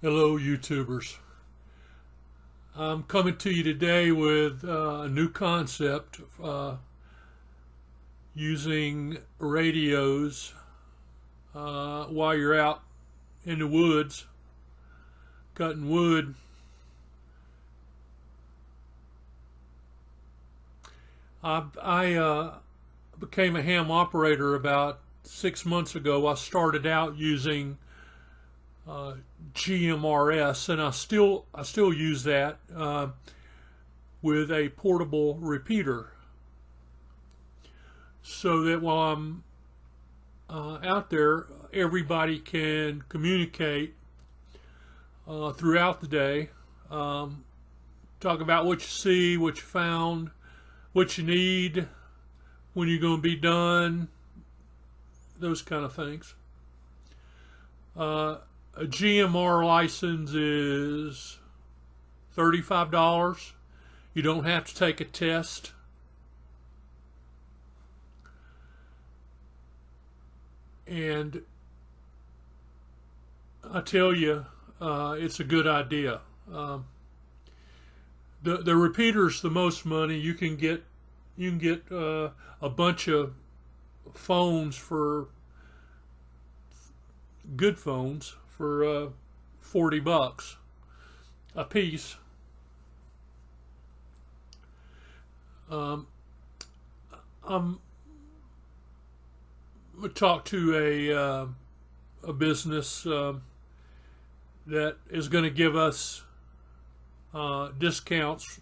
Hello, YouTubers. I'm coming to you today with a new concept using radios while you're out in the woods cutting wood. I became a ham operator about 6 months ago. I started out using uh, GMRS, and I still use that with a portable repeater, so that while I'm out there, everybody can communicate throughout the day. Um, Talk about what you see, what you found, what you need, when you're going to be done, those kind of things. A GMR license is $35. You don't have to take a test. And I tell you, it's a good idea. Um, the repeater's the most money. You can get a bunch of phones for good phones for $40 a piece. Um, I'm gonna talk to a business that is going to give us discounts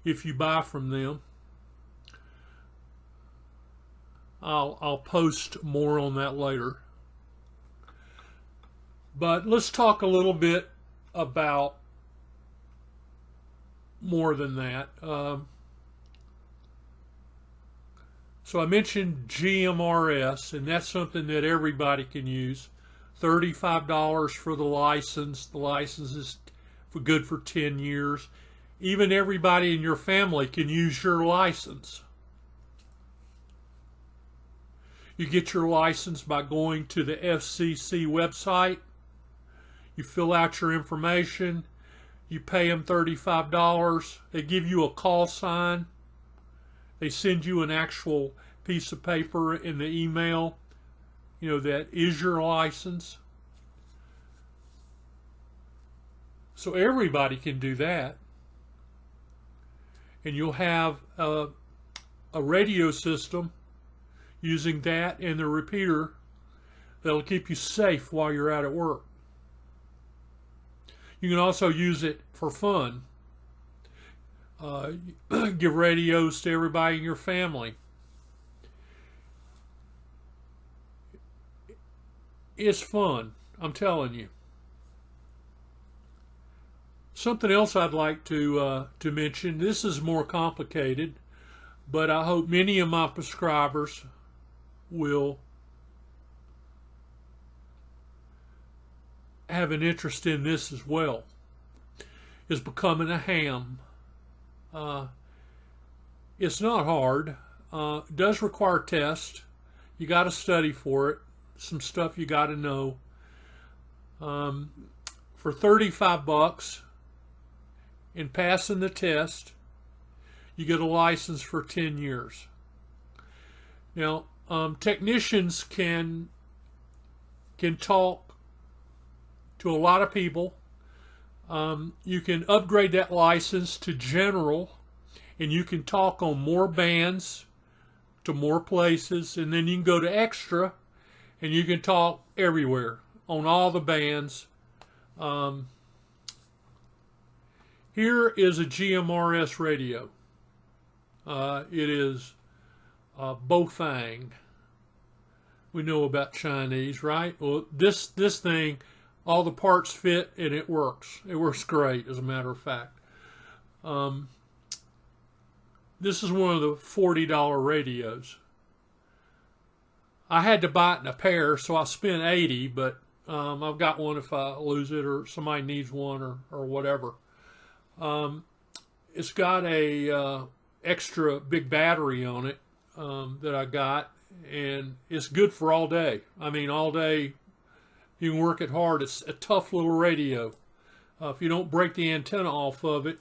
if you buy from them. I'll post more on that later. But let's talk a little bit about more than that. So I mentioned GMRS, and that's something that everybody can use. $35 for the license. The license is good for 10 years. Even everybody in your family can use your license. You get your license by going to the FCC website. You fill out your information. You pay them $35. They give you a call sign. They send you an actual piece of paper in the email, that is your license. So everybody can do that. And you'll have a radio system using that and the repeater that'll keep you safe while you're out at work. You can also use it for fun. Give radios to everybody in your family. It's fun, I'm telling you. Something else I'd like to mention. This is more complicated, but I hope many of my subscribers will have an interest in this as well. Is becoming a ham. It's not hard. It does require tests. You got to study for it. Some stuff you got to know. For $35 and passing the test, you get a license for 10 years. Now, technicians can talk to a lot of people. You can upgrade that license to general, and you can talk on more bands to more places, and then you can go to extra, and you can talk everywhere on all the bands. Here is a GMRS radio. It is Bofang. We know about Chinese, right? Well, this thing, all the parts fit and it works. It works great, as a matter of fact. This is one of the $40 radios. I had to buy it in a pair, so I spent $80, but I've got one if I lose it or somebody needs one or whatever. It's got a extra big battery on it that I got, and it's good for all day. I mean, all day you can work it hard. It's a tough little radio. if you don't break the antenna off of it,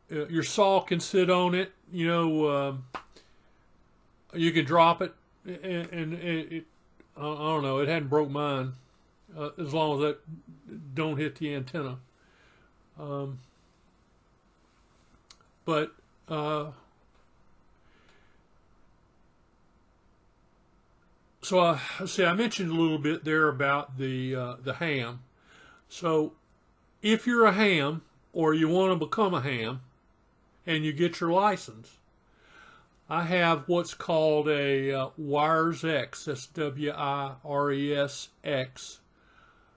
your saw can sit on it. You can drop it, and I don't know. It hadn't broke mine, as long as that don't hit the antenna. But so let's see. I mentioned a little bit there about the ham. So if you're a ham or you want to become a ham and you get your license, I have what's called a Wires X, that's WIRESX,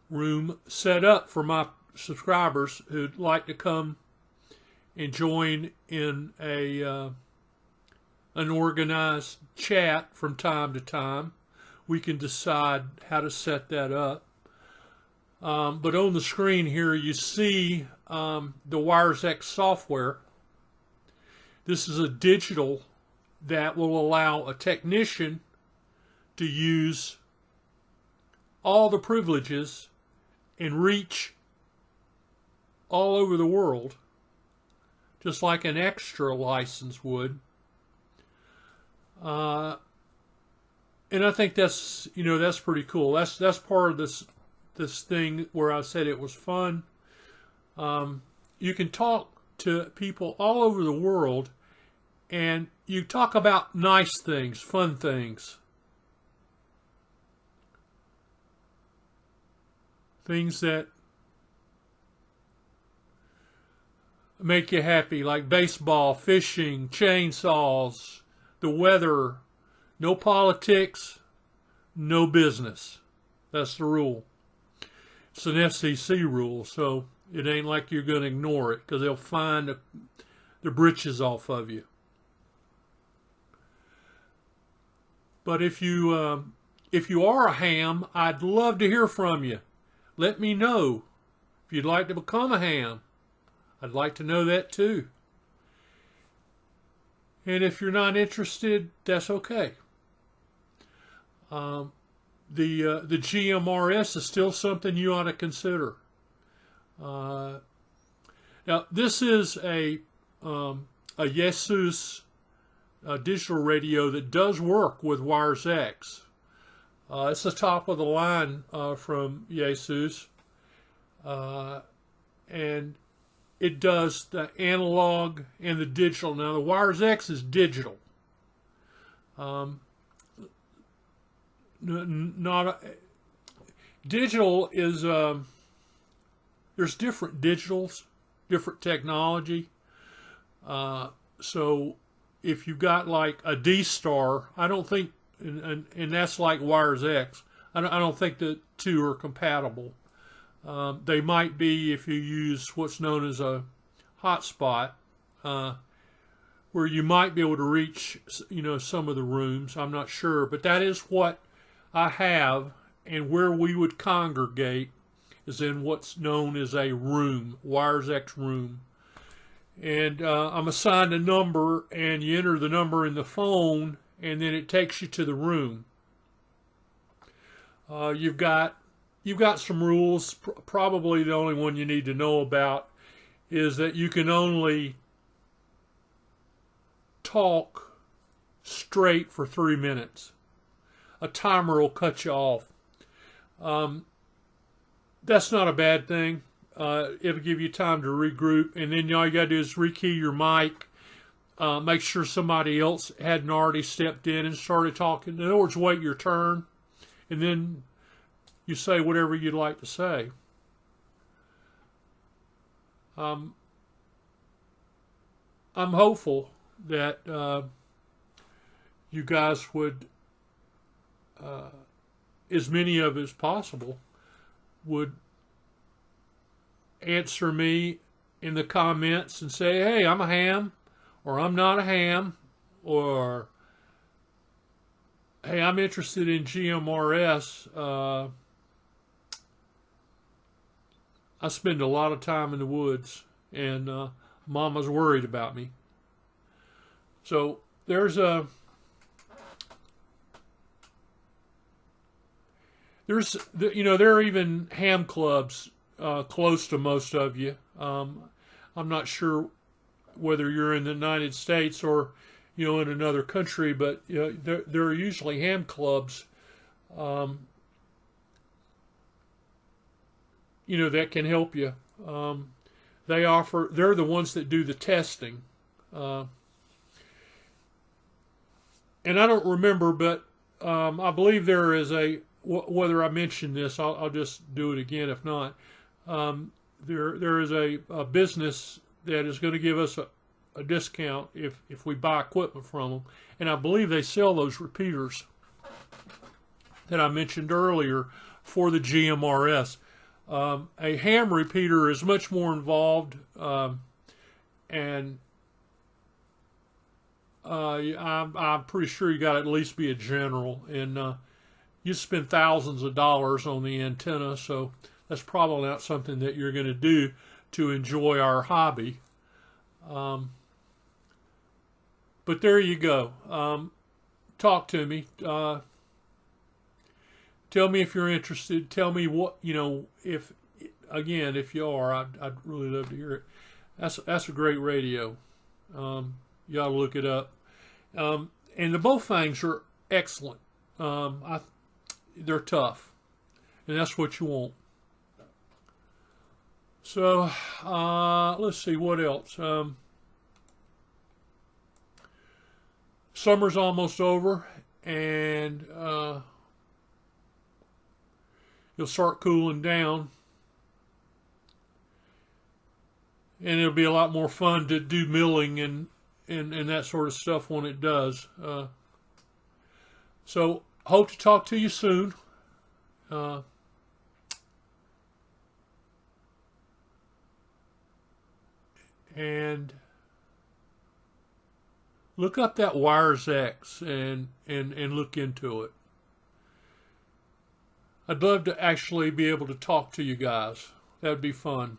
room set up for my subscribers who'd like to come and join in an organized chat from time to time. We can decide how to set that up. But on the screen here, you see the Wires X software. This is a digital that will allow a technician to use all the privileges and reach all over the world, just like an extra license would. And I think that's pretty cool. That's part of this thing where I said it was fun. You can talk to people all over the world, and you talk about nice things, fun things. Things that make you happy, like baseball, fishing, chainsaws, the weather. No politics, no business. That's the rule. It's an FCC rule, so it ain't like you're going to ignore it, because they'll find the britches off of you. But if you are a ham, I'd love to hear from you. Let me know if you'd like to become a ham. I'd like to know that too. And if you're not interested, that's okay. The GMRS is still something you ought to consider. Now, this is a Yaesu digital radio that does work with Wires X. It's the top of the line from Yaesu, and it does the analog and the digital. Now, the Wires X is digital. Digital is there's different digitals, different technology. So if you've got like a D-Star, I don't think, and that's like Wires X, I don't think the two are compatible. They might be if you use what's known as a hotspot, where you might be able to reach, some of the rooms. I'm not sure, but that is what I have, and where we would congregate is in what's known as a room, Wires X room. And I'm assigned a number, and you enter the number in the phone, and then it takes you to the room. You've got some rules. Probably the only one you need to know about is that you can only talk straight for 3 minutes. A timer will cut you off. That's not a bad thing. It'll give you time to regroup, and then all you got to do is rekey your mic, make sure somebody else hadn't already stepped in and started talking. In other words, wait your turn, and then you say whatever you'd like to say. I'm hopeful that you guys would, as many of as possible, would answer me in the comments and say, hey, I'm a ham, or I'm not a ham, or hey, I'm interested in GMRS. I spend a lot of time in the woods, and Mama's worried about me. So there are even ham clubs close to most of you. I'm not sure whether you're in the United States or in another country, but there are usually ham clubs that can help you. They're the ones that do the testing. And I don't remember, but I believe there is whether I mentioned this, I'll just do it again if not. There is a business that is going to give us a discount if we buy equipment from them. And I believe they sell those repeaters that I mentioned earlier for the GMRS. A ham repeater is much more involved, and I'm pretty sure you got to at least be a general, and you spend thousands of dollars on the antenna, so that's probably not something that you're going to do to enjoy our hobby. But there you go. Talk to me. Tell me if you're interested. Tell me what, if you are, I'd really love to hear it. That's a great radio. You ought to look it up. And the Baofengs are excellent. They're tough, and that's what you want. So, let's see what else. Summer's almost over, and you'll start cooling down, and it'll be a lot more fun to do milling and that sort of stuff when it does. So hope to talk to you soon. And look up that WiresX and look into it. I'd love to actually be able to talk to you guys. That would be fun.